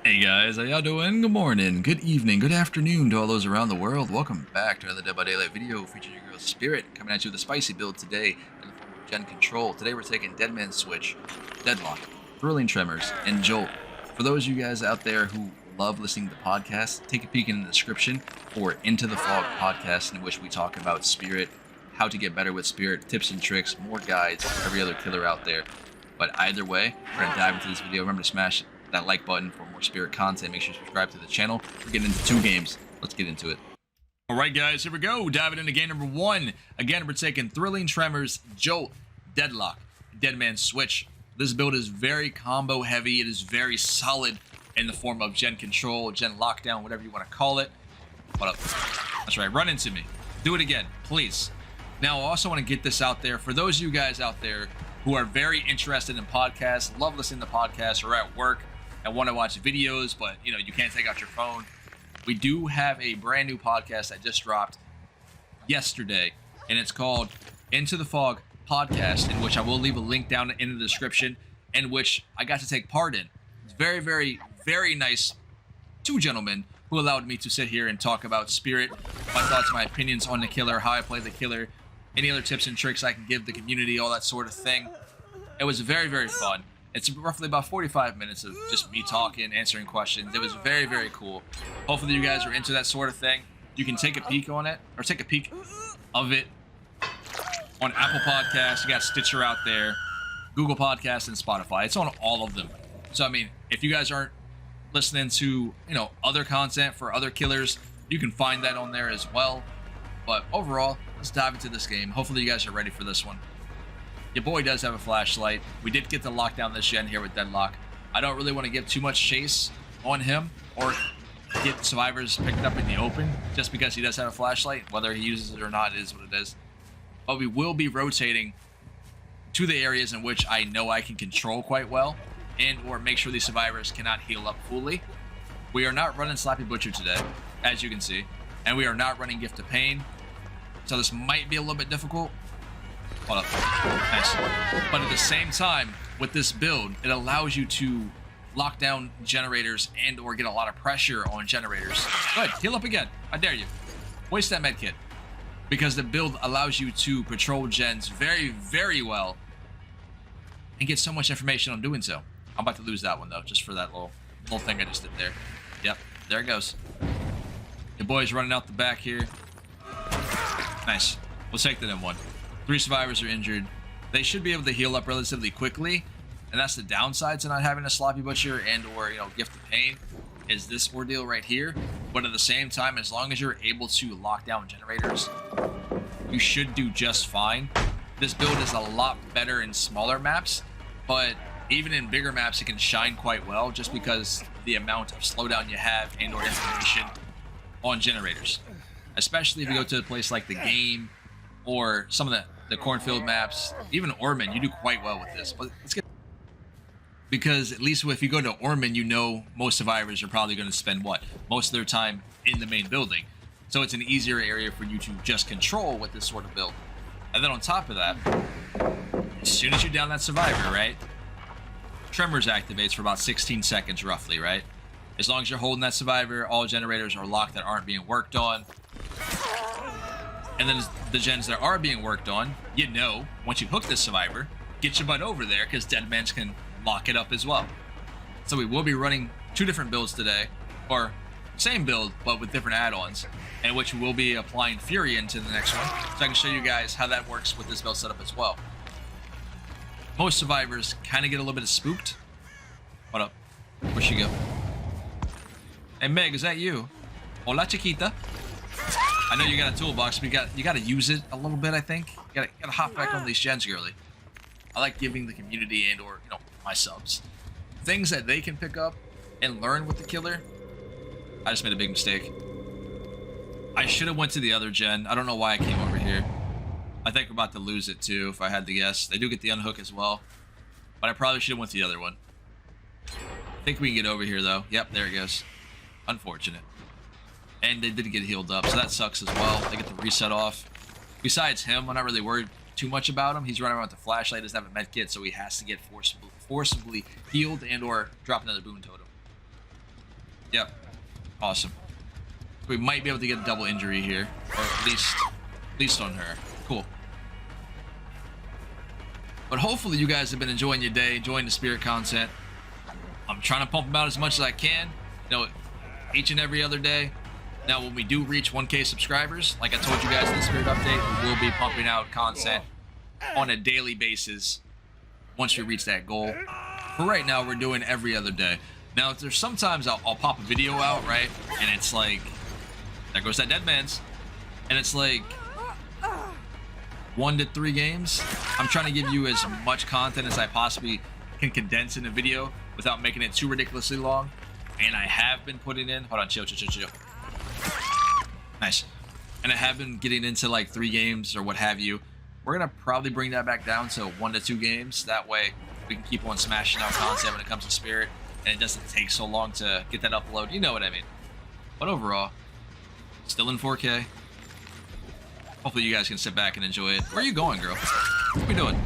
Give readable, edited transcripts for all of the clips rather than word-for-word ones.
Hey guys, how y'all doing? Good morning, good evening, good afternoon to all those around the world. Welcome back to another Dead by Daylight video featuring your girl Spirit, coming at you with a spicy build today in the form of Gen Control. Today we're taking Deadman Switch, Deadlock, Thrilling Tremors, and Jolt. For those of you guys out there who love listening to podcasts, take a peek in the description for Into the Fog podcast, in which we talk about Spirit, how to get better with Spirit, tips and tricks, more guides, every other killer out there. But either way, we're going to dive into this video. Remember to smash that like button for more Spirit content. Make sure you subscribe to the channel. We're getting into 2 games. Let's get into it. All right, guys, here we go. Diving into game number 1. Again, we're taking Thrilling Tremors, Jolt, Deadlock, Deadman Switch. This build is very combo heavy. It is very solid in the form of Gen Control, Gen Lockdown, whatever you want to call it. What up? That's right. Run into me. Do it again, please. Now, I also want to get this out there for those of you guys out there who are very interested in podcasts, love listening to podcasts, or at work and want to watch videos, but you can't take out your phone. We do have a brand new podcast that just dropped yesterday, and it's called Into the Fog Podcast, in which I will leave a link down in the description, in which I got to take part in. It's very, very, very nice 2 gentlemen who allowed me to sit here and talk about Spirit, my thoughts, my opinions on the killer, how I play the killer, any other tips and tricks I can give the community, all that sort of thing. It was very, very fun. It's roughly about 45 minutes of just me talking, answering questions. It was very, very cool. Hopefully you guys are into that sort of thing. You can take a peek on it, or take a peek of it on Apple Podcasts. You got Stitcher out there, Google Podcasts, and Spotify. It's on all of them. So, I mean, if you guys aren't listening to, other content for other killers, you can find that on there as well. But overall, let's dive into this game. Hopefully you guys are ready for this one. Your boy does have a flashlight. We did get to lock down this gen here with Deadlock. I don't really want to give too much chase on him or get survivors picked up in the open just because he does have a flashlight. Whether he uses it or not, it is what it is. But we will be rotating to the areas in which I know I can control quite well and or make sure these survivors cannot heal up fully. We are not running Slappy Butcher today, as you can see, and we are not running Gift of Pain. So this might be a little bit difficult. Hold up. Nice. But at the same time, with this build, it allows you to lock down generators and or get a lot of pressure on generators. Go ahead, heal up again. I dare you. Waste that med kit. Because the build allows you to patrol gens very, very well and get so much information on doing so. I'm about to lose that one, though, just for that little thing I just did there. Yep, there it goes. The boy's running out the back here. Nice. We'll take that in one. 3 survivors are injured. They should be able to heal up relatively quickly, and that's the downside to not having a Sloppy Butcher and or Gift of Pain, is this ordeal right here. But at the same time, as long as you're able to lock down generators, you should do just fine. This build is a lot better in smaller maps, but even in bigger maps it can shine quite well just because the amount of slowdown you have and or information on generators. Especially if you go to a place like the game or some of the cornfield maps, even Orman, you do quite well with this. But let's get, because at least if you go to Orman, most survivors are probably going to spend most of their time in the main building. So it's an easier area for you to just control with this sort of build. And then on top of that, as soon as you down that survivor, right, Tremors activates for about 16 seconds roughly, right? As long as you're holding that survivor, all generators are locked that aren't being worked on. And then the gens that are being worked on, once you hook this survivor, get your butt over there because Deadmans can lock it up as well. So we will be running 2 different builds today, or same build but with different add-ons, in which we will be applying Fury into the next one, so I can show you guys how that works with this build setup as well. Most survivors kind of get a little bit of spooked. What up? Where'd she go? Hey Meg, is that you? Hola chiquita. I know you got a toolbox, but you got to use it a little bit. I think you got to hop back on these gens, girly. I like giving the community and or my subs things that they can pick up and learn with the killer. I just made a big mistake. I should have went to the other gen. I don't know why I came over here. I think we're about to lose it too, if I had to guess. They do get the unhook as well, but I probably should have went to the other one. I think we can get over here though. Yep, there it goes. Unfortunate. And they did get healed up, so that sucks as well. They get the reset off. Besides him, I'm not really worried too much about him. He's running around with the flashlight, doesn't have a med kit, so he has to get forcibly healed and or drop another boon totem. Yep. Awesome. We might be able to get a double injury here, or at least on her. Cool. But hopefully you guys have been enjoying your day, enjoying the spirit content. I'm trying to pump them out as much as I can, you know, each and every other day. Now, when we do reach 1K subscribers, like I told you guys in the spirit update, we will be pumping out content on a daily basis once we reach that goal. For right now, we're doing every other day. Now, there's sometimes I'll pop a video out, right? And it's like, there goes that deadmans. And it's like 1 to 3 games. I'm trying to give you as much content as I possibly can condense in a video without making it too ridiculously long. And I have been putting in, hold on, chill. Nice. And I have been getting into like 3 games or what have you. We're gonna probably bring that back down to 1 to 2 games. That way we can keep on smashing out content when it comes to spirit, and it doesn't take so long to get that upload. You know what I mean. But overall, still in 4K. Hopefully you guys can sit back and enjoy it. Where are you going, girl? What are we doing?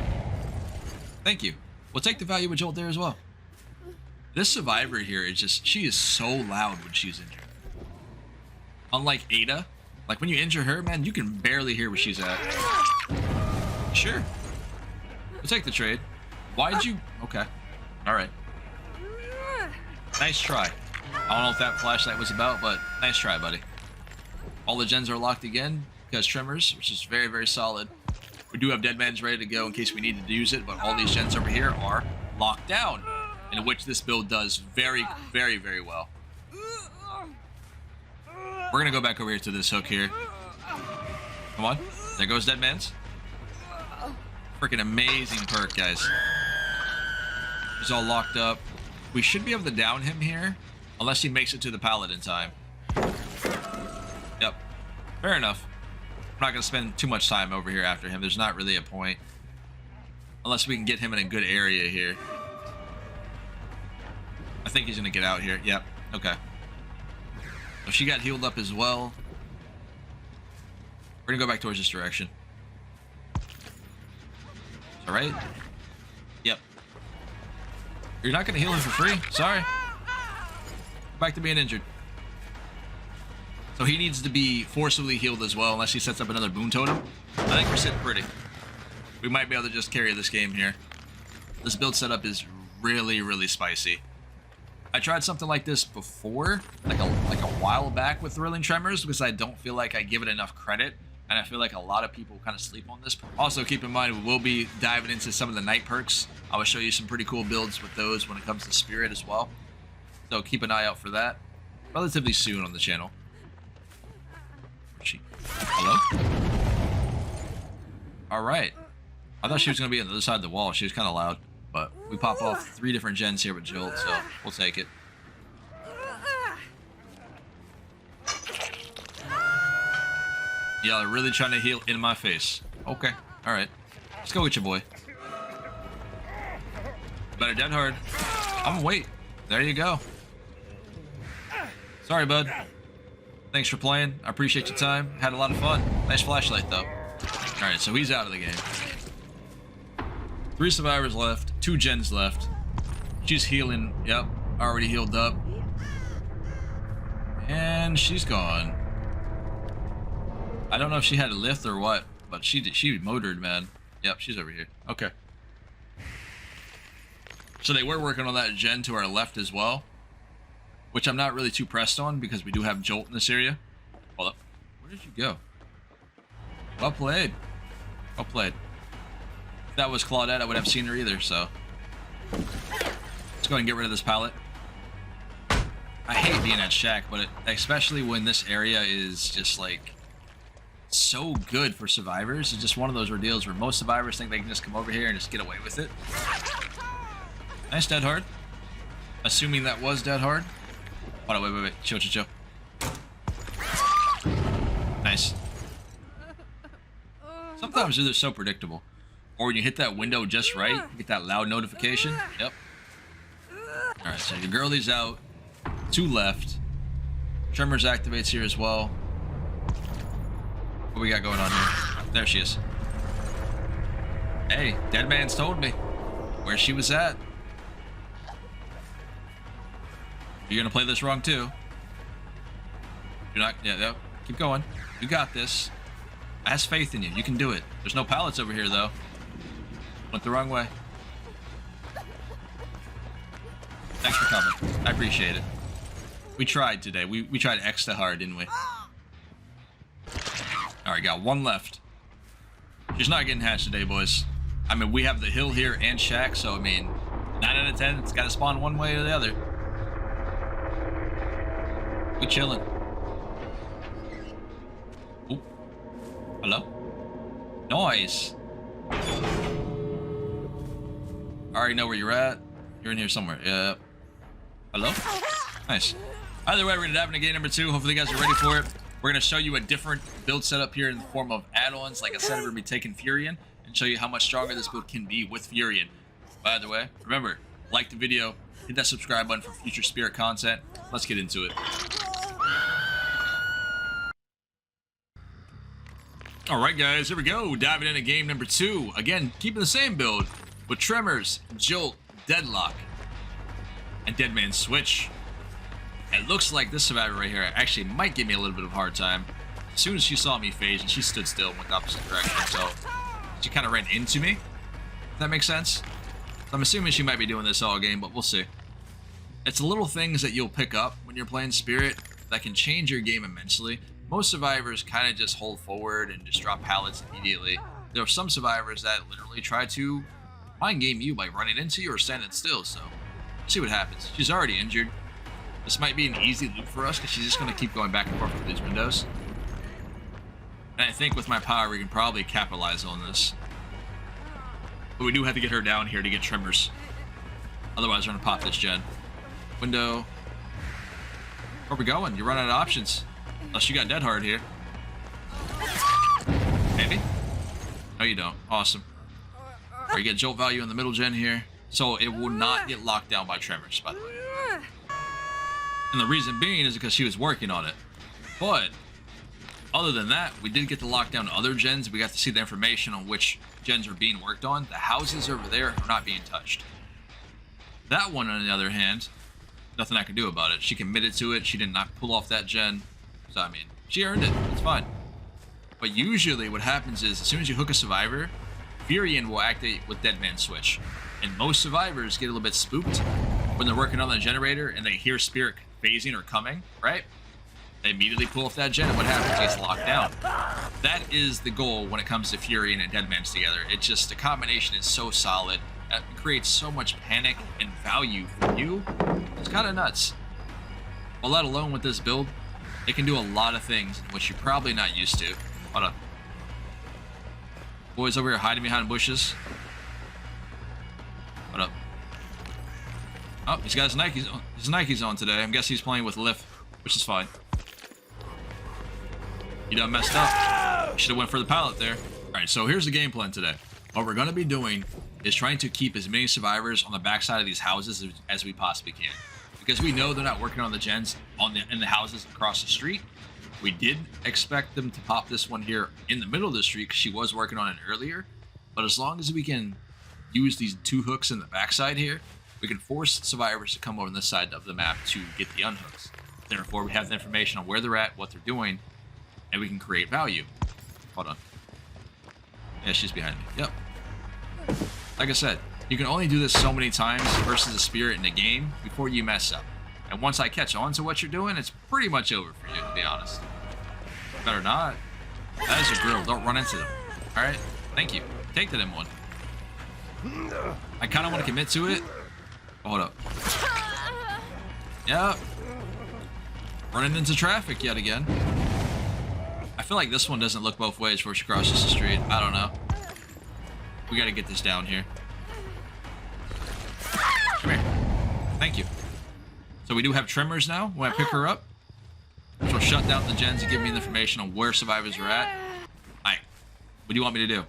Thank you. We'll take the value with Jolt there as well. This survivor here is just, she is so loud when she's injured. Unlike Ada, like when you injure her, man, you can barely hear where she's at. Sure. We'll take the trade. Why'd you? Okay. All right. Nice try. I don't know what that flashlight was about, but nice try, buddy. All the gens are locked again because trimmers, which is very, very solid. We do have deadmans ready to go in case we needed to use it, but all these gens over here are locked down, in which this build does very, very, very well. We're gonna go back over here to this hook here. Come on. There goes deadmans. Freaking amazing perk, guys. He's all locked up. We should be able to down him here, unless he makes it to the pallet in time. Yep. Fair enough. I'm not going to spend too much time over here after him. There's not really a point. Unless we can get him in a good area here. I think he's going to get out here. Yep. Okay. So she got healed up as well. We're going to go back towards this direction. All right. Yep. You're not going to heal him for free. Sorry. Back to being injured. So he needs to be forcibly healed as well, unless he sets up another boon totem. I think we're sitting pretty. We might be able to just carry this game here. This build setup is really, really spicy. I tried something like this before, like a while back with Thrilling Tremors, because I don't feel like I give it enough credit. And I feel like a lot of people kind of sleep on this. Also, keep in mind, we will be diving into some of the night perks. I will show you some pretty cool builds with those when it comes to Spirit as well. So keep an eye out for that relatively soon on the channel. Hello? All right. I thought she was going to be on the other side of the wall. She was kind of loud. But we pop off 3 different gens here with Jolt, so we'll take it. Y'all are really trying to heal in my face. Okay. All right. Let's go with your boy. Better dead hard. I'm gonna wait. There you go. Sorry, bud. Thanks for playing. I appreciate your time. Had a lot of fun. Nice flashlight, though. All right, so he's out of the game. 3 survivors left. 2 gens left. She's healing. Yep. Already healed up. And she's gone. I don't know if she had a lift or what, but she motored, man. Yep, she's over here. Okay. So they were working on that gen to our left as well, which I'm not really too pressed on because we do have Jolt in this area. Hold up. Where did you go? Well played. Well played. If that was Claudette, I would have seen her either, so. Let's go ahead and get rid of this pallet. I hate being at Shack, but especially when this area is just like so good for survivors. It's just one of those ordeals where most survivors think they can just come over here and just get away with it. Nice dead hard. Assuming that was dead hard. Hold on, wait. Chill. Nice. Sometimes they're so predictable. Or when you hit that window just right, you get that loud notification. Yep. Alright, so your girlie's out. 2 left. Tremors activates here as well. What we got going on here? There she is. Hey, Deadman's told me where she was at. You're gonna play this wrong too. You're not. Yeah. Keep going. You got this. I have faith in you. You can do it. There's no pallets over here though. Went the wrong way. Thanks for coming. I appreciate it. We tried today. We tried extra hard, didn't we? Alright, got one left. She's not getting hatched today, boys. I mean, we have the hill here and shack, so I mean, 9 out of 10, it's got to spawn one way or the other. We chilling. Oop. Hello? Nice. I already know where you're at. You're in here somewhere. Yeah. Hello? Nice. Either way, we're going to dive into game number 2. Hopefully you guys are ready for it. We're going to show you a different build setup here in the form of add-ons. Like I said, we're going to be taking Furion and show you how much stronger this build can be with Furion. By the way, remember, like the video, hit that subscribe button for future Spirit content. Let's get into it. Alright guys, here we go. Diving into game number 2. Again, keeping the same build with Tremors, Jolt, Deadlock, and Deadman's Switch. It looks like this survivor right here actually might give me a little bit of a hard time. As soon as she saw me phase and she stood still and went the opposite direction, so she kind of ran into me. If that makes sense? I'm assuming she might be doing this all game, but we'll see. It's little things that you'll pick up when you're playing Spirit that can change your game immensely. Most survivors kind of just hold forward and just drop pallets immediately. There are some survivors that literally try to mind game you by running into you or standing still, so see what happens. She's already injured. This might be an easy loop for us because she's just going to keep going back and forth with these windows. And I think with my power, we can probably capitalize on this. But we do have to get her down here to get Tremors. Otherwise, we're going to pop this gen. Window. Where are we going? You're running out of options. Unless you got Dead Hard here. Maybe? No, you don't. Awesome. Or you get Jolt value in the middle gen here. So it will not get locked down by Tremors, by the way. And the reason being is because she was working on it. But other than that, we did get to lock down other gens. We got to see the information on which gens are being worked on. The houses over there are not being touched. That one, on the other hand, nothing I can do about it. She committed to it. She did not pull off that gen. So, I mean, she earned it. It's fine. But usually what happens is as soon as you hook a survivor, Furion will activate with Deadman's Switch. And most survivors get a little bit spooked when they're working on the generator and they hear Spirit phasing or coming, right? They immediately pull off that gen and what happens? It gets locked down. That is the goal when it comes to Furion and Deadman's together. It's just the combination is so solid. It creates so much panic and value for you. It's kind of nuts. But let alone with this build, it can do a lot of things which you're probably not used to. Hold on. Boys over here hiding behind bushes. What up? Oh, he's got his Nikes on today. I'm guessing he's playing with lift, which is fine. You done messed up. Should have went for the pallet there. Alright, so here's the game plan today. What we're going to be doing is trying to keep as many survivors on the backside of these houses as we possibly can. Because we know they're not working on the gens in the houses across the street. We did expect them to pop this one here in the middle of the street because she was working on it earlier. But as long as we can use these 2 hooks in the backside here, we can force survivors to come over on this side of the map to get the unhooks. Therefore, we have the information on where they're at, what they're doing, and we can create value. Hold on. Yeah, she's behind me. Yep. Like I said, you can only do this so many times versus a Spirit in the game before you mess up. And once I catch on to what you're doing, it's pretty much over for you, to be honest. Better not. That is a grill. Don't run into them. Alright? Thank you. Take that M1. I kind of want to commit to it. Oh, hold up. Yep. Running into traffic yet again. I feel like this one doesn't look both ways before she crosses the street. I don't know. We got to get this down here. Come here. Thank you. So we do have Tremors now when I pick her up. Which will shut down the gens and give me the information on where survivors are at. Alright. What do you want me to do?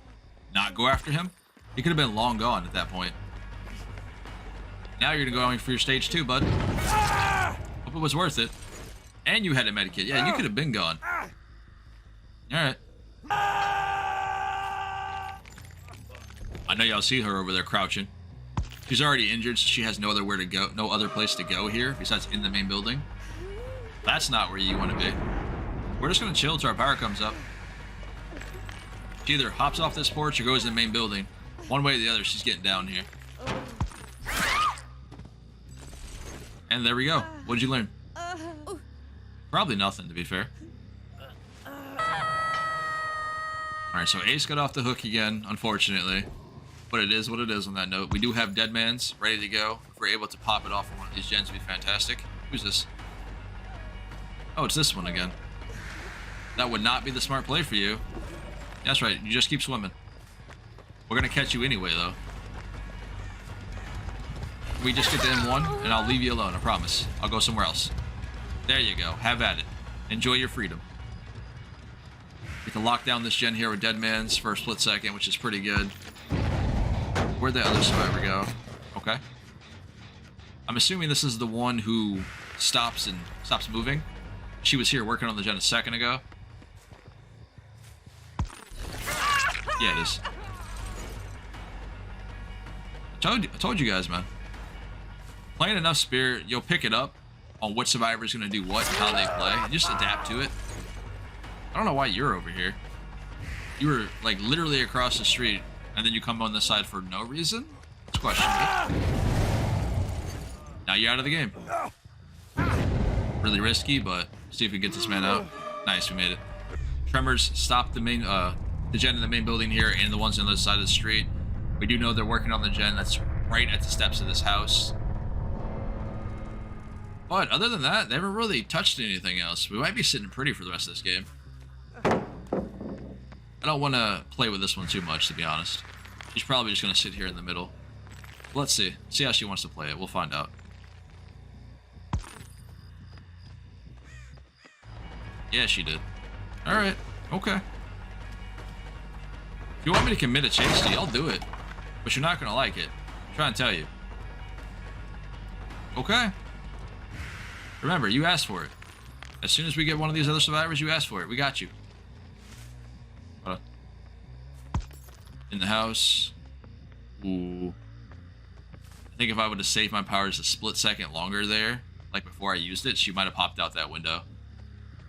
Not go after him? He could have been long gone at that point. Now you're going for your stage 2, bud. Hope it was worth it. And you had a medikit. Yeah, you could have been gone. Alright. I know y'all see her over there crouching. She's already injured, so she has no other place to go here besides in the main building. That's not where you want to be. We're just gonna chill till our power comes up. She either hops off this porch or goes in the main building. One way or the other, she's getting down here. And there we go. What did you learn? Probably nothing, to be fair. Alright, so Ace got off the hook again, unfortunately. But it is what it is on that note. We do have deadmans ready to go. If we're able to pop it off on one of these gens, it'd be fantastic. Who's this? Oh, it's this one again. That would not be the smart play for you. That's right, you just keep swimming. We're gonna catch you anyway, though. We just get to M1, and I'll leave you alone, I promise. I'll go somewhere else. There you go, have at it. Enjoy your freedom. We can lock down this gen here with deadmans for a split second, which is pretty good. Where'd the other survivor go? Okay. I'm assuming this is the one who stops moving. She was here working on the gen a second ago. Yeah, it is. I told you guys, man. Playing enough Spirit, you'll pick it up on what survivor is going to do what and how they play. And just adapt to it. I don't know why you're over here. You were, like, literally across the street, and then you come on this side for no reason? It's questionable. Now you're out of the game. Really risky, but see if we can get this man out. Nice, we made it. Tremors stopped the main, the gen in the main building here and the ones on the other side of the street. We do know they're working on the gen that's right at the steps of this house. But other than that, they haven't really touched anything else. We might be sitting pretty for the rest of this game. I don't want to play with this one too much, to be honest. She's probably just going to sit here in the middle. Let's see. See how she wants to play it. We'll find out. Yeah, she did. Alright. Okay. If you want me to commit a chase to you, I'll do it. But you're not going to like it. I'm trying to tell you. Okay. Remember, you asked for it. As soon as we get one of these other survivors, you asked for it. We got you. In the house. Ooh. I think if I would have saved my power just a split second longer there, like before I used it, she might have popped out that window.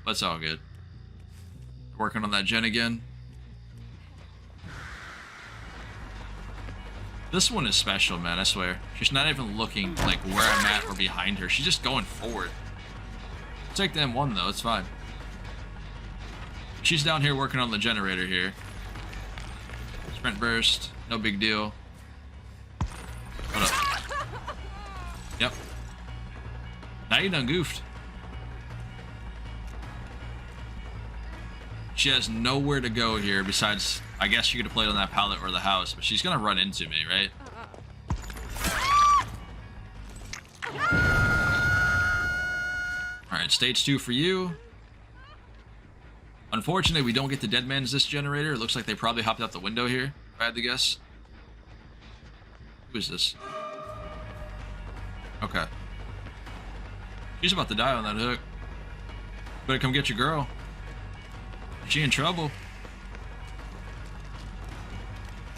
But it's all good. Working on that gen again. This one is special, man, I swear. She's not even looking like where I'm at or behind her. She's just going forward. I'll take the M1 though, it's fine. She's down here working on the generator here. Sprint burst, no big deal. Hold up. Yep. Now you done goofed. She has nowhere to go here besides, I guess she could have played on that pallet or the house, but she's gonna run into me, right? Alright, stage 2 for you. Unfortunately, we don't get the deadmans this generator. It looks like they probably hopped out the window here, if I had to guess. Who is this? Okay. She's about to die on that hook. Better come get your girl. She in trouble.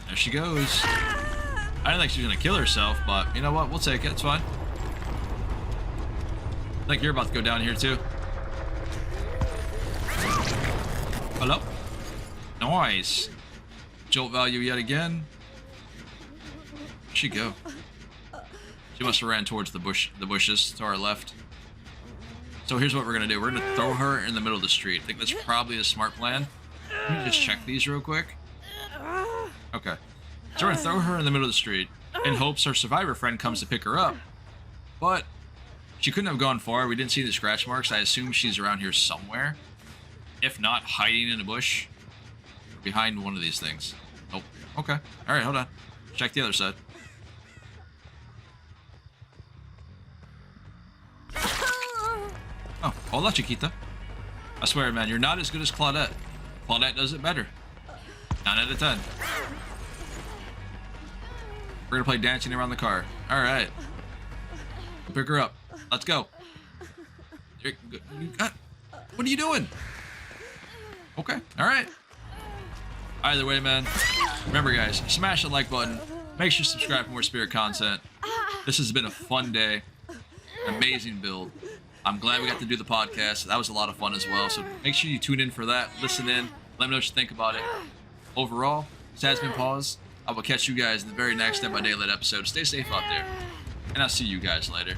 There she goes. I didn't think she was gonna kill herself, but you know what? We'll take it. It's fine. I think you're about to go down here too. Hello? Nice. Jolt value yet again. Where'd she go? She must have ran towards the bushes to our left. So here's what we're gonna do. We're gonna throw her in the middle of the street. I think that's probably a smart plan. Let me just check these real quick. Okay. So we're gonna throw her in the middle of the street in hopes her survivor friend comes to pick her up. But she couldn't have gone far. We didn't see the scratch marks. I assume she's around here somewhere. If not, hiding in a bush. Behind one of these things. Oh, okay. Alright, hold on. Check the other side. Oh, hola, Chiquita. I swear, man, you're not as good as Claudette. Claudette does it better. 9 out of 10. We're gonna play dancing around the car. Alright. Pick her up. Let's go. What are you doing? Okay, alright. Either way, man. Remember, guys, smash the like button. Make sure you subscribe for more Spirit content. This has been a fun day. Amazing build. I'm glad we got to do the podcast. That was a lot of fun as well. So make sure you tune in for that. Listen in. Let me know what you think about it. Overall, this has been Pawse. I will catch you guys in the very next Dead by Daylight episode. Stay safe out there. And I'll see you guys later.